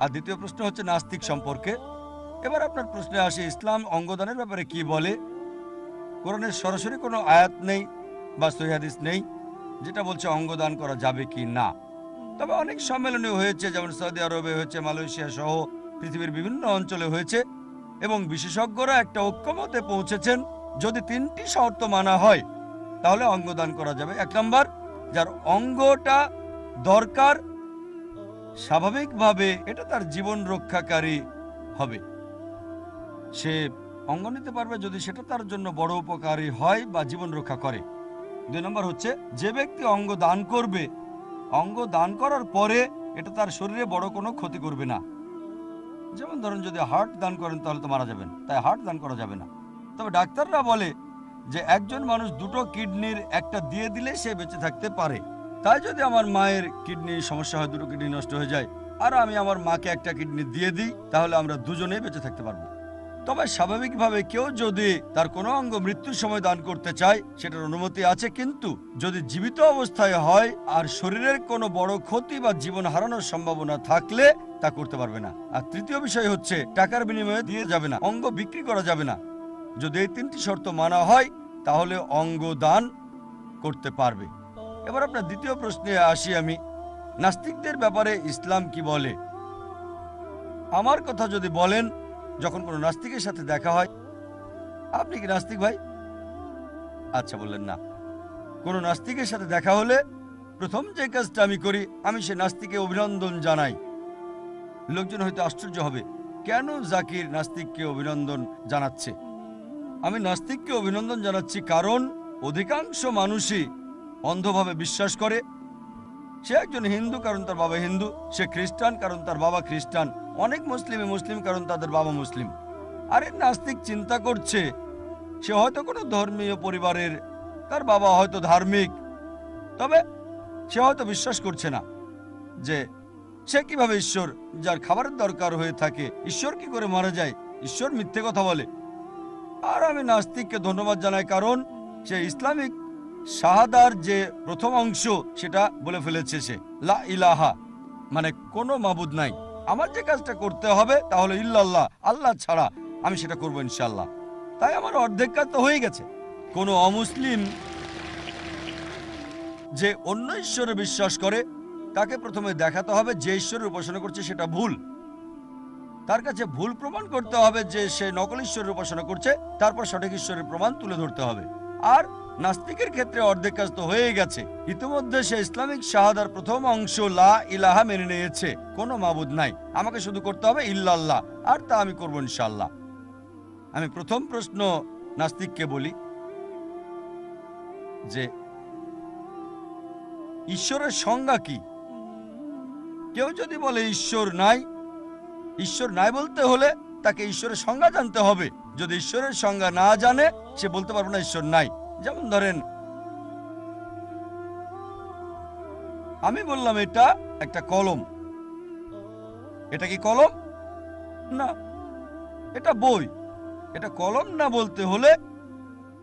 আর দ্বিতীয় প্রশ্ন হচ্ছে নাস্তিক সম্পর্কে। এবার আপনার প্রশ্নে আসে, ইসলাম অঙ্গদানের ব্যাপারে কি বলে। কোরআনের সরাসরি কোনো আয়াত নেই বা সহিহ হাদিস নেই যেটা বলছে অঙ্গদান করা যাবে কি না। তবে অনেক সম্মেলনে হয়েছে, যেমন সৌদি আরবে হয়েছে, মালয়েশিয়া সহ পৃথিবীর বিভিন্ন অঞ্চলে হয়েছে। এবং বিশেষজ্ঞরা একটা ঐক্যমতে পৌঁছেছেন, যদি 3টি শর্ত মানা হয় তাহলে অঙ্গ দান করা যাবে। 1 নম্বর, যার অঙ্গটা দরকার, স্বাভাবিকভাবে এটা তার জীবন রক্ষাকারী হবে, সে অঙ্গ নিতে পারবে যদি সেটা তার জন্য বড় উপকারী হয় বা জীবন রক্ষা করে। 2 নম্বর হচ্ছে, যে ব্যক্তি অঙ্গ দান করবে, অঙ্গ দান করার পরে এটা তার শরীরে বড় কোনো ক্ষতি করবে না। যেমন ধরুন, যদি হার্ট দান করেন তাহলে তো মারা যাবেন, তাই হার্ট দান করা যাবে না। তবে ডাক্তাররা বলে যে একজন মানুষ 2টো কিডনির একটা দিয়ে দিলে সে বেঁচে থাকতে পারে। তাই যদি আমার মায়ের কিডনি সমস্যা হয়, 2টো কিডনি নষ্ট হয়ে যায়, আর আমি আমার মাকে একটা কিডনি দিয়ে দিই, তাহলে আমরা দুজনেই বেঁচে থাকতে পারবো। তবে স্বাভাবিকভাবে কেউ যদি তার কোনো অঙ্গ মৃত্যুর সময় দান করতে চায়, সেটার অনুমতি আছে, কিন্তু যদি জীবিত অবস্থায় হয় আর শরীরের কোনো বড় ক্ষতি বা জীবন হারানোর সম্ভাবনা থাকলে তা করতে পারবে না। আর তৃতীয় বিষয় হচ্ছে, টাকার বিনিময়ে দিয়ে যাবে না, অঙ্গ বিক্রি করা যাবে না। যদি এই 3টি শর্ত মানা হয় তাহলে অঙ্গ দান করতে পারবে। এবার আপনার দ্বিতীয় প্রশ্নে আসি আমি, নাস্তিকদের ব্যাপারে ইসলাম কি বলে। আমার কথা যদি বলেন, যখন কোনো নাস্তিকের সাথে দেখা হয়, আপনি কি নাস্তিক ভাই? আচ্ছা, বললেন না। কোনো নাস্তিকের সাথে দেখা হলে প্রথম যে কাজটা আমি করি, আমি সে নাস্তিকে অভিনন্দন জানাই। লোকজন হয়তো আশ্চর্য হবে, কেন জাকির নাস্তিককে অভিনন্দন জানাচ্ছে? আমি নাস্তিককে অভিনন্দন জানাচ্ছি কারণ অধিকাংশ মানুষই অন্ধভাবে বিশ্বাস করে সে একজন হিন্দু কারণ তার বাবা হিন্দু, সে খ্রিস্টান কারণ তার বাবা খ্রিস্টান, অনেক মুসলিম কারণ তাদের বাবা মুসলিম। আর এই নাস্তিক চিন্তা করছে সে হয়তো কোনো ধর্মীয় পরিবারের, তার বাবা হয়তো ধার্মিক, তবে সে হয়তো বিশ্বাস করছে না যে সে কিভাবে ঈশ্বর, যার খাবারের দরকার হয়ে থাকে, ঈশ্বর কি করে মারা যায়, ঈশ্বর মিথ্যে কথা বলে। আর আমি নাস্তিককে ধন্যবাদ জানাই কারণ সে ইসলামিক শাহাদার যে প্রথম অংশ সেটা বলে ফেলেছে, সে লা ইলাহা, মানে কোনো মাবুদ নাই। আমার যে কাজটা করতে হবে তাহলে ইল্লাল্লাহ, আল্লাহ ছাড়া, আমি সেটা করবো ইনশাল্লাহ। তাই আমার অর্ধেক কাজ তো হয়ে গেছে। কোনো অমুসলিম যে অন্য ঈশ্বরে বিশ্বাস করে তাকে প্রথমে দেখাতে হবে যে ঈশ্বরের উপাসনা করছে সেটা ভুল। তার কাছে ভুল প্রমাণ করতে হবে যে সে নকল ঈশ্বরের উপাসনা করছে, তারপর সঠিক ঈশ্বরের প্রমাণ তুলে ধরতে হবে। আর নাস্তিকের ক্ষেত্রে অর্ধেক কাজ তো হয়ে গেছে, ইতিমধ্যে সে ইসলামিক শাহাদার প্রথম অংশ লা ইলাহা মেনে নিয়েছে, কোনো মাবুদ নাই, আমাকে শুধু করতে হবে ইল্লাল্লাহ, আর তা আমি করবো ইনশাআল্লাহ। আমি প্রথম প্রশ্ন নাস্তিককে বলি যে ঈশ্বরের সংজ্ঞা কি। কেউ যদি বলে ঈশ্বর নাই, ঈশ্বর নাই বলতে হলে তাকে ঈশ্বরের সংজ্ঞা জানতে হবে। যদি ঈশ্বরের সংজ্ঞা না জানে সে বলতে পারবে না ঈশ্বর নাই। যেমন ধরেন, আমি বললাম এটা একটা কলম, এটা কি কলম? না, এটা বই। এটা কলম না বলতে হলে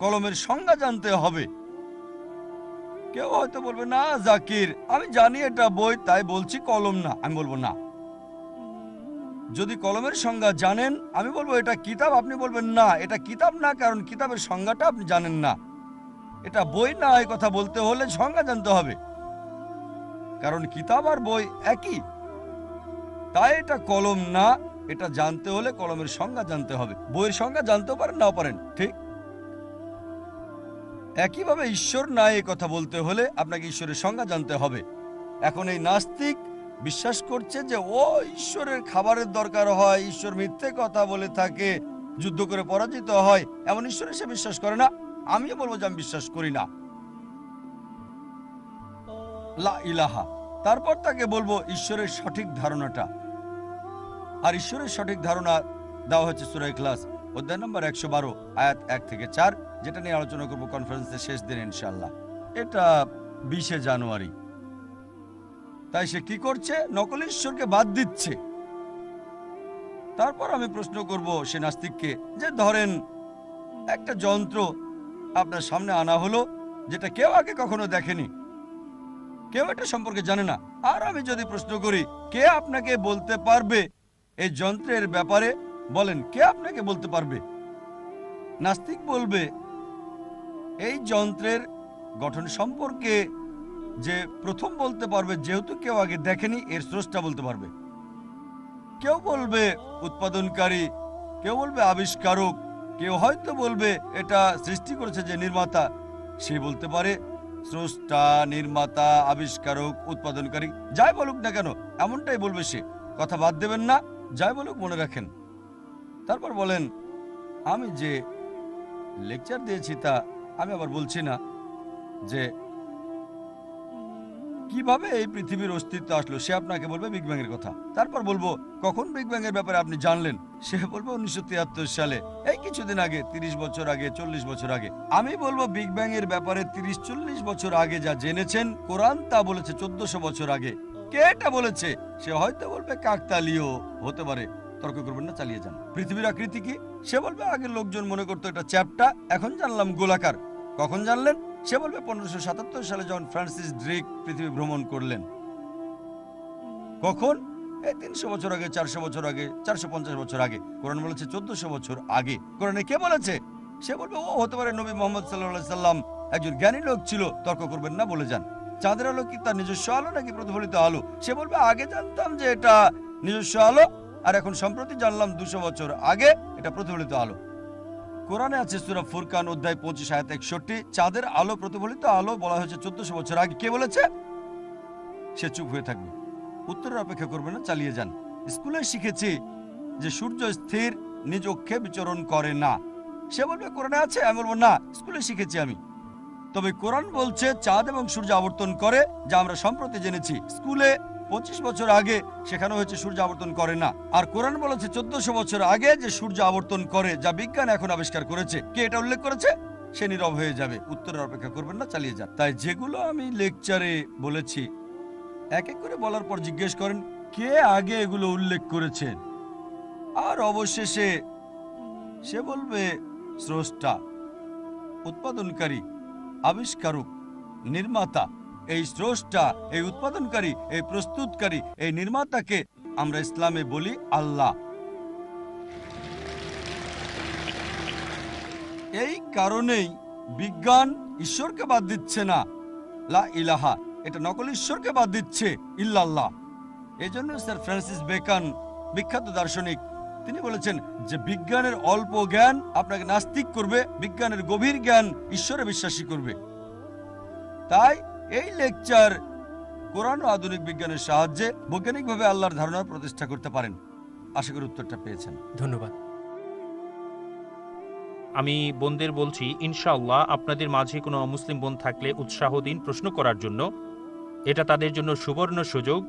কলমের সংজ্ঞা জানতে হবে। কেউ হয়তো বলবে, না জাকির, আমি জানি এটা বই তাই বলছি কলম না। আমি বলবো না, যদি কলমের সংজ্ঞা জানেন আমি বলবো এটা কিতাব, আপনি বলবেন না এটা কিতাব না, কারণ কিতাবের সংজ্ঞাটা আপনি জানেন না। এটা বই না, এই কথা বলতে হলে সংজ্ঞা জানতে হবে, কারণ কিতাব আর বই একই। তাই এটা কলম না, এটা জানতে হলে কলমের সংজ্ঞা জানতে হবে। বইয়ের সংজ্ঞা জানতেও পারেন, নাও পারেন, ঠিক একইভাবে ঈশ্বর না, এই কথা বলতে হলে আপনাকে ঈশ্বরের সংজ্ঞা জানতে হবে। এখন এই নাস্তিক বিশ্বাস করছে যে ও ঈশ্বরের খাবারের দরকার হয়, ঈশ্বর মিথ্যে কথা বলে থাকে, যুদ্ধ করে পরাজিত হয়, এমন ঈশ্বরে সে বিশ্বাস করে না। আমিও বলবো যে আমি বিশ্বাস করি না, লা ইলাহা। তারপর তাকে বলবো ঈশ্বরের সঠিক ধারণাটা। আর ঈশ্বরের সঠিক ধারণা দেওয়া হচ্ছে সূরা ইখলাস অধ্যায় নম্বর 112 আয়াত 1 থেকে 4, যেটা নিয়ে আলোচনা করবো কনফারেন্সের শেষ দিন ইনশাআল্লাহ। এটা 20শে জানুয়ারি। তাই সে কি করছে? নকল ঈশ্বরকে বাদ দিচ্ছে। তারপর আমি প্রশ্ন করব সে নাস্তিককে যে ধরেন একটা যন্ত্র আপনার সামনে আনা হলো যেটা কেউ আগে কখনো দেখেনি, কেউ এটা সম্পর্কে জানে না। আর আমি যদি প্রশ্ন করি কে আপনাকে বলতে পারবে এই যন্ত্রের ব্যাপারে, বলেন কে আপনাকে বলতে পারবে? নাস্তিক বলবে এই যন্ত্রের গঠন সম্পর্কে যে প্রথম বলতে পারবে, যেহেতু কেউ আগে দেখেনি, এর স্রষ্টা বলতে পারবে। কেউ বলবে উৎপাদনকারী, কেউ বলবে আবিষ্কারক, কেউ হয়তো বলবে এটা সৃষ্টি করেছে যে নির্মাতা। সে বলতে পারে স্রষ্টা, নির্মাতা, আবিষ্কারক, উৎপাদনকারী, যাই বলুক না কেন এমনটাই বলবে সে। কথা বাদ দেবেন না, যাই বলুক মনে রাখেন। তারপর বলেন আমি যে লেকচার দিয়েছি তা আমি আবার বলছি না যে কিভাবে এই পৃথিবীর অস্তিত্ব আসলো। সে আপনাকে বলবে বিগ ব্যাং এর কথা। তারপর বলবো কখন বিগ ব্যাং এর ব্যাপারে আপনি জানলেন। সে বলবে 1973 সালে, এই কিছুদিন আগে, 30 বছর আগে, 40 বছর আগে। আমি বলবো বিগ ব্যাং এর ব্যাপারে 30-40 বছর আগে যা জেনেছেন কোরআন তা বলেছে 1400 বছর আগে। কে এটা বলেছে? সে হয়তো বলবে কাকতালীয় হতে পারে, তর্ক করবেন না, চালিয়ে যান। পৃথিবীর আকৃতি কি? সে বলবে আগের লোকজন মনে করতো এটা চ্যাপ্টা, এখন জানলাম গোলাকার। কখন জানলেন? সে বলবে 1577 সালে যখন ফ্রান্সিস ড্রেক পৃথিবী ভ্রমণ করলেন। কখন? এই 300 বছর আগে, 400 বছর আগে, 450 বছর আগে। কোরআন বলেছে 1400 বছর আগে। কোরআনে কে বলেছে? সে বলবে ও হতে পারে নবী মোহাম্মদ সাল্লাল্লাহু আলাইহি সাল্লাম একজন জ্ঞানী লোক ছিল, তর্ক করবেন না, বলে যান। চাঁদের আলো কি তার নিজস্ব আলো নাকি প্রতিফলিত আলো? সে বলবে আগে জানতাম যে এটা নিজস্ব আলো, আর এখন সম্প্রতি জানলাম 200 বছর আগে এটা প্রতিফলিত আলো। কোরআনে আছে সূরা ফুরকান অধ্যায় 25 আয়াত 61, চাঁদের আলো প্রতিফলিত আলো বলা হয়েছে 1400 বছর আগে। কে বলেছে? সে চুপ হয়ে থাকবে, উত্তরের অপেক্ষা করবে না, চালিয়ে যান। স্কুলে শিখেছি যে সূর্য স্থির নিজ অক্ষে বিচরণ করে না। সে বলবে কোরআনে আছে, আমি বলবো না, স্কুলে শিখেছি আমি। তবে কোরআন বলছে চাঁদ এবং সূর্য আবর্তন করে, যা আমরা সম্প্রতি জেনেছি। স্কুলে 25 বছর আগে শেখানো হয়েছে সূর্য আবর্তন করে না। আর কোরআন বলেছে 1400 বছর আগে যে সূর্য আবর্তন করে, যা বিজ্ঞান এখন আবিষ্কার করেছে। কে এটা উল্লেখ করেছে? সে নীরব হয়ে যাবে, উত্তরের অপেক্ষা করবেন না, চালিয়ে যান। তাই যেগুলো আমি লেকচারে বলেছি এক এক করে বলার পর জিজ্ঞেস করেন কে আগে এগুলো উল্লেখ করেছেন, আর অবশেষে সে বলবে স্রষ্টা, উৎপাদনকারী, আবিষ্কারক, নির্মাতা। এই স্রষ্টা, এই উৎপাদনকারী, এই প্রস্তুতকারী, এই নির্মাতাকে আমরা ইসলামে বলি আল্লাহ। এই কারণেই বিজ্ঞান ঈশ্বরকে বাদ দিচ্ছে না, লা ইলাহা, এটা নকল ঈশ্বরকে বাদ দিচ্ছে, ইল্লাল্লাহ। এই জন্য স্যার ফ্রান্সিস বেকন, বিখ্যাত দার্শনিক, তিনি বলেছেন যে বিজ্ঞানের অল্প জ্ঞান আপনাকে নাস্তিক করবে, বিজ্ঞানের গভীর জ্ঞান ঈশ্বরে বিশ্বাসী করবে। তাই এই লেকচার কোরআন ও আধুনিক বিজ্ঞানের সাহায্যে বৈজ্ঞানিকভাবে আল্লাহর ধারণা প্রতিষ্ঠা করতে পারেন। আশা করি উত্তরটা পেয়েছেন। ধন্যবাদ। আমি বোনদের বলছি, ইনশাআল্লাহ আপনাদের মাঝে কোনো অমুসলিম বোন থাকলে উৎসাহ দিন প্রশ্ন করার জন্য। এটা তাদের জন্য সুবর্ণ সুযোগ।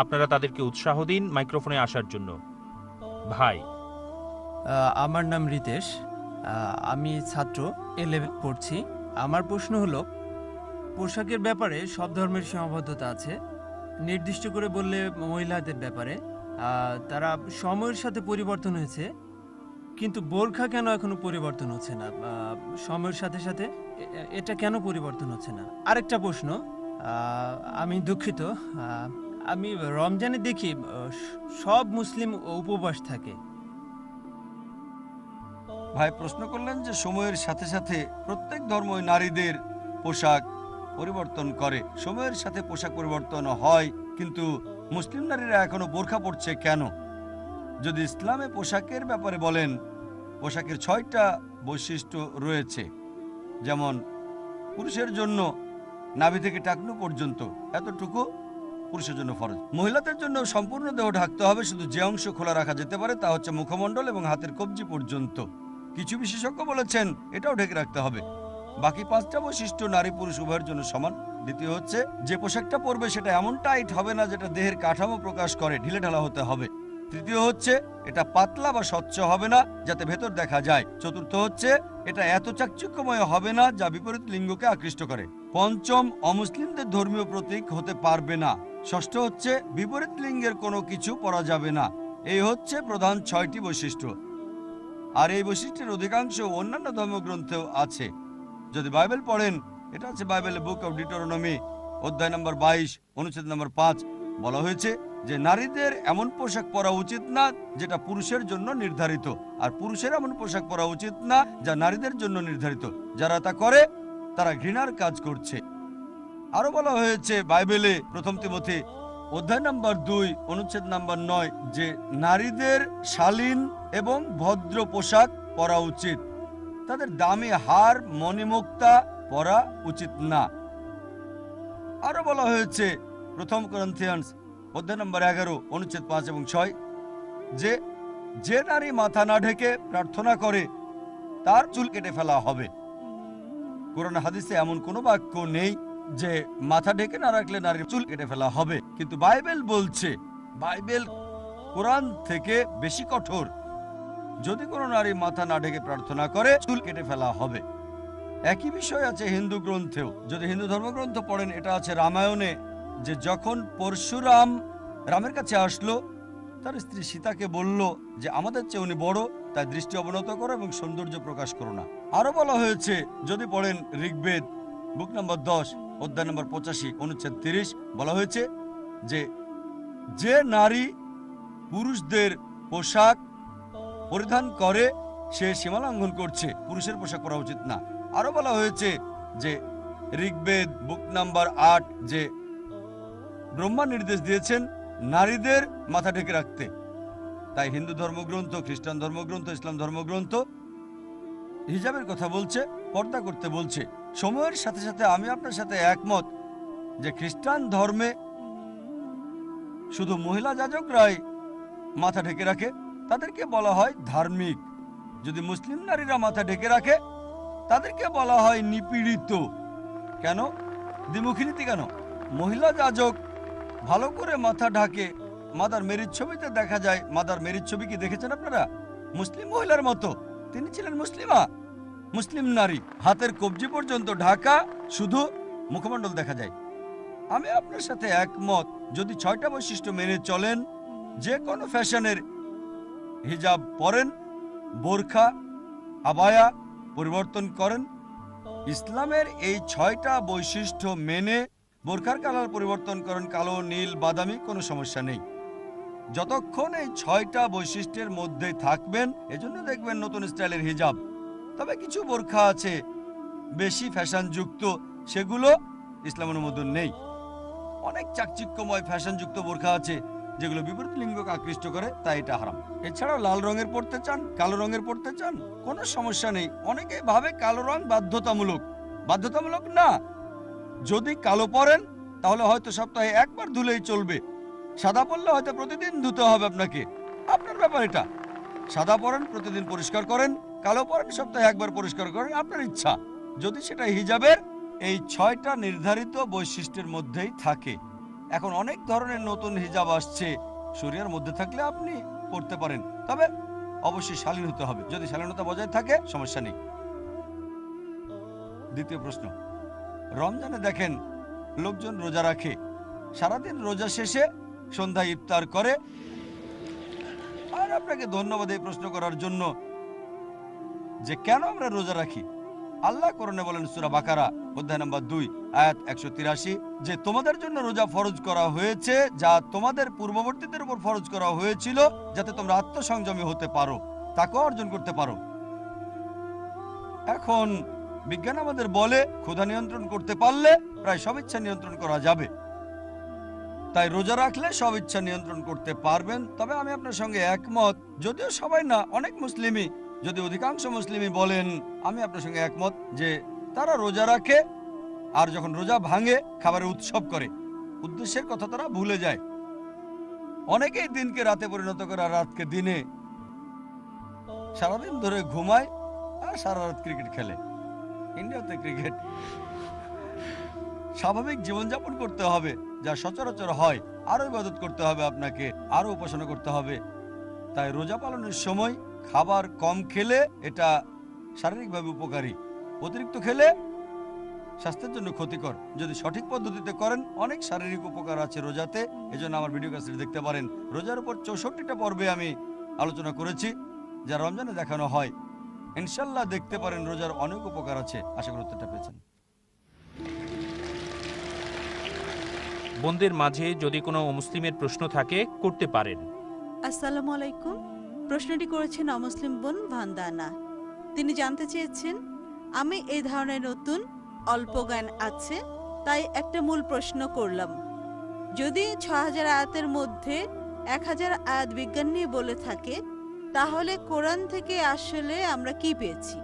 আপনারা তাদেরকে উৎসাহ দিন মাইক্রোফোনে আসার জন্য। ভাই, আমার নাম রিতেশ, আমি ছাত্র, A-level পড়ছি। আমার প্রশ্ন হলো, পোশাকের ব্যাপারে সব ধর্মের সীমাবদ্ধতা আছে, নির্দিষ্ট করে বললে মহিলাদের ব্যাপারে তারা সময়ের সাথে পরিবর্তন হয়েছে, কিন্তু বোরখা কেন এখনো পরিবর্তন হচ্ছে না সময়ের সাথে সাথে? এটা কেন পরিবর্তন হচ্ছে না? আরেকটা প্রশ্ন, আমি দুঃখিত, আমি রমজানে দেখি সব মুসলিম উপবাস থাকে। ভাই প্রশ্ন করলেন যে সময়ের সাথে সাথে প্রত্যেক ধর্মই নারীদের পোশাক পরিবর্তন করে। সময়ের সাথে পোশাক পরিবর্তন হয়, কিন্তু মুসলিম নারীরা এখনো বোরখা পরছে কেন? যদি ইসলামে পোশাকের ব্যাপারে বলেন, পোশাকের 6টা বৈশিষ্ট্য রয়েছে। যেমন পুরুষের জন্য নাভি থেকে টাকনু পর্যন্ত এতটুকু পুরুষের জন্য ফরজ। মহিলাদের জন্য সম্পূর্ণ দেহ ঢাকতে হবে, শুধু যে অংশ খোলা রাখা যেতে পারে তা হচ্ছে মুখমণ্ডল এবং হাতের কবজি পর্যন্ত। কিছু বিশেষজ্ঞ বলেছেন এটাও ঢেকে রাখতে হবে। বাকি 5টা বৈশিষ্ট্য নারী পুরুষ উভয়ের জন্য সমান। দ্বিতীয় হচ্ছে যে পোশাকটা পরবে সেটা এমন টাইট হবে না যেটা দেহের কাঠামো প্রকাশ করে, ঢিলে ঢালা হতে হবে। তৃতীয় হচ্ছে এটা পাতলা বা স্বচ্ছ হবে না যাতে ভেতর দেখা যায়। চতুর্থ হচ্ছে এটা এত চাকচিক্যময় হবে না যা বিপরীত লিঙ্গকে আকৃষ্ট করে। পঞ্চম, অমুসলিমদের ধর্মীয় প্রতীক হতে পারবে না। ষষ্ঠ হচ্ছে বিপরীত লিঙ্গের কোনো কিছু পরা যাবে না। এই হচ্ছে প্রধান 6টি বৈশিষ্ট্য। আর এই বৈশিষ্ট্যের অধিকাংশ অন্যান্য ধর্মগ্রন্থেও আছে। যদি বাইবেল পড়েন, এটা আছে বাইবেলের বুক অফ ডিউটেরোনমি অধ্যায় নম্বর 22 অনুচ্ছেদ নম্বর 5, বলা হয়েছে যে নারীদের এমন পোশাক পরা উচিত না যেটা পুরুষের জন্য নির্ধারিত, আর পুরুষের এমন পোশাক পরা উচিত না যা নারীদের জন্য নির্ধারিত। যারা তা করে তারা ঘৃণার কাজ করছে। আরো বলা হয়েছে বাইবেলে 1 তিমথি অধ্যায় নাম্বার 2 অনুচ্ছেদ নাম্বার 9 যে নারীদের শালীন এবং ভদ্র পোশাক পরা উচিত, তাদের দামি হার মণিমুক্তা পরা উচিত না। আরো বলা হয়েছে প্রথম করিন্থিয়ান্স অধ্যায় নম্বর 11 অনুচ্ছেদ 5 এবং 6 যে যে নারী মাথা না ঢেকে প্রার্থনা করে তার চুল কেটে ফেলা হবে। কোরআন হাদিসে এমন কোনো বাক্য নেই যে মাথা ঢেকে না রাখলে নারীর চুল কেটে ফেলা হবে, কিন্তু বাইবেল বলছে, বাইবেল কোরআন থেকে বেশি কঠোর, যদি কোনো নারী মাথা না ঢেকে প্রার্থনা করে চুল কেটে ফেলা হবে। একই বিষয় আছে হিন্দু গ্রন্থেও। যদি হিন্দু ধর্মগ্রন্থ পড়েন, এটা আছে রামায়ণে, যে যখন পরশুরাম রামের কাছে আসলো, তার স্ত্রী সীতাকে বলল যে আমাদের চেয়ে উনি বড়, তাই দৃষ্টি অবনত করো এবং সৌন্দর্য প্রকাশ করো না। আরো বলা হয়েছে, যদি পড়েন ঋগ্বেদ বুক নম্বর 10 অধ্যায় নম্বর 85 অনুচ্ছেদ 30, বলা হয়েছে যে যে নারী পুরুষদের পোশাক পরিধান করে সে সীমা লঙ্ঘন করছে, পুরুষের পোশাক পরা উচিত না। আরো বলা হয়েছে যে ঋগ্বেদ বুক নাম্বার 8 যে ব্রহ্মা নির্দেশ দিয়েছেন নারীদের মাথা ঢেকে রাখতে। তাই হিন্দু ধর্মগ্রন্থ, খ্রিস্টান ধর্মগ্রন্থ, ইসলাম ধর্মগ্রন্থ হিজাবের কথা বলছে, পর্দা করতে বলছে। সময়ের সাথে সাথে আমি আপনার সাথে একমত যে খ্রিস্টান ধর্মে শুধু মহিলা যাজকরাই মাথা ঢেকে রাখে, তাদেরকে বলা হয় ধার্মিক। যদি মুসলিম নারীরা মাথা ঢেকে রাখে তাদেরকে বলা হয় নিপীড়িত। কেন? দ্বিমুখী নীতি কেন? মহিলা যাজক ভালো করে মাথা ঢাকে, মাদার মেরির ছবিতে দেখা যায়। মাদার মেরির ছবি কি দেখেছেন আপনারা? মুসলিম মহিলার মতো, তিনি ছিলেন মুসলিমা, মুসলিম নারী, হাতের কবজি পর্যন্ত ঢাকা, শুধু মুখমণ্ডল দেখা যায়। আমি আপনার সাথে একমত, যদি 6টা বৈশিষ্ট্য মেনে চলেন, যে কোনো ফ্যাশনের হিজাব পরেন, বোরখা আবায়া পরিবর্তন করেন, ইসলামের এই 6টা বৈশিষ্ট্য মেনে বোরখার কালার পরিবর্তন করেন কালো, নীল, বাদামি, কোনো সমস্যা নেই, যতক্ষণ এই 6টা বৈশিষ্ট্যের মধ্যেই থাকবেন। এজন্য দেখবেন নতুন স্টাইলের হিজাব। তবে কিছু বোরখা আছে বেশি ফ্যাশনযুক্ত, সেগুলো ইসলাম অনুমোদন নেই। অনেক চাকচিক্যময় ফ্যাশনযুক্ত বোরখা আছে যেগুলো বিপরীত লিঙ্গকে আকৃষ্ট করে, তাই এটা হারাম। এছাড়াও লাল রঙের পড়তে চান, কালো রঙের পড়তে চান, কোনো সমস্যা নেই। অনেকে ভাবে কালো রং বাধ্যতামূলক। বাধ্যতামূলক না। যদি কালো পরেন তাহলে হয়তো সপ্তাহে একবার ধুলেই চলবে। সাদা পরলে হয়তো প্রতিদিন ধুতে হবে আপনাকে, আপনার ব্যাপার এটা। সাদা পরেন, প্রতিদিন পরিষ্কার করেন, কালো পরেন, সপ্তাহে একবার পরিষ্কার করেন, আপনার ইচ্ছা, যদি সেটা হিজাবের এই 6টা নির্ধারিত বৈশিষ্ট্যের মধ্যেই থাকে। এখন অনেক ধরনের নতুন হিজাব আসছে, শরিয়ার মধ্যে থাকলে আপনি পড়তে পারেন, তবে অবশ্যই শালীন হতে হবে। যদি শালীনতা বজায় থাকে সমস্যা নেই। দ্বিতীয় প্রশ্ন, রমজানে দেখেন লোকজন রোজা রাখে, সারাদিন রোজা শেষে সন্ধ্যায় ইফতার করে। আর আপনাকে ধন্যবাদ এই প্রশ্ন করার জন্য যে কেন আমরা রোজা রাখি। আল্লাহ কোরআনে বলেন সূরা বাকারা অধ্যায় নম্বর 2 আয়াত 183 যে তোমাদের জন্য রোজা ফরজ করা হয়েছে যা তোমাদের পূর্ববর্তীদের উপর ফরজ করা হয়েছিল, যাতে তোমরা আত্মসংযমী হতে পারো, তাকওয়া অর্জন করতে পারো। এখন বিজ্ঞান আমাদের বলে ক্ষুধা নিয়ন্ত্রণ করতে পারলে প্রায় সব ইচ্ছা নিয়ন্ত্রণ করা যাবে। তাই রোজা রাখলে সব ইচ্ছা নিয়ন্ত্রণ করতে পারবেন। তবে আমি আপনার সঙ্গে একমত, যদিও সবাই না, অনেক মুসলিমই, যদি অধিকাংশ মুসলিমই বলেন, আমি আপনার সঙ্গে একমত যে তারা রোজা রাখে আর যখন রোজা ভাঙে খাবারের উৎসব করে। উদ্দেশ্যের কথা তারা ভুলে যায়। অনেকেই দিনকে রাতে পরিণত করে আর রাতকে দিনে, সারাদিন ধরে ঘুমায় আর সারা রাত ক্রিকেট খেলে। ইন্ডিয়াতে ক্রিকেট। স্বাভাবিক জীবনযাপন করতে হবে যা সচরাচর হয়, আরো ইবাদত করতে হবে, আপনাকে আরো উপাসনা করতে হবে। তাই রোজা পালনের সময় খাবার কম খেলে এটা শারীরিকভাবে উপকারী, অতিরিক্ত খেলে স্বাস্থ্যের জন্য ক্ষতিকর। যদি সঠিক পদ্ধতিতে করেন অনেক শারীরিক উপকার আছে রোজাতে। এজন্য আমার ভিডিও ক্যাসেট দেখতে পারেন। রোজার উপর 64টা পর্বে আমি আলোচনা করেছি যা রমজানে দেখানো হয়। ইনশাল্লাহ দেখতে পারেন, রোজার অনেক উপকার আছে। আশা করি উত্তরটা পেয়েছেন। বোনদের মাঝে যদি কোনো মুসলিমের প্রশ্ন থাকে করতে পারেন। আসসালামু আলাইকুম। প্রশ্নটি করেছেন অমুসলিম বোন ভান্দানা। তিনি জানতে চেয়েছেন, আমি এই ধরনের নতুন অল্প জ্ঞান আছে, তাই একটা মূল প্রশ্ন করলাম। যদি ৬,০০০ আয়াতের মধ্যে ১,০০০ আয়াত বিজ্ঞান নিয়ে বলে থাকে, তাহলে কোরআন থেকে আসলে আমরা কি পেয়েছি?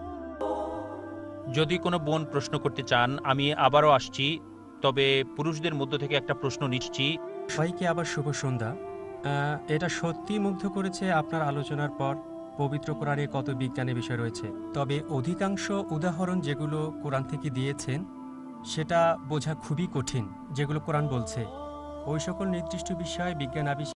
যদি কোনো বোন প্রশ্ন করতে চান, আমি আবারও আসছি, তবে পুরুষদের মধ্য থেকে একটা প্রশ্ন নিচ্ছি। সবাইকে আবার শুভ সন্ধ্যা। এটা সত্যি মুগ্ধ করেছে আপনার আলোচনার পর পবিত্র কোরআনে কত বিজ্ঞানের বিষয় রয়েছে। তবে অধিকাংশ উদাহরণ যেগুলো কোরআন থেকে দিয়েছেন সেটা বোঝা খুবই কঠিন। যেগুলো কোরআন বলছে ওই সকল নির্দিষ্ট বিষয় বিজ্ঞান আবিষ্কার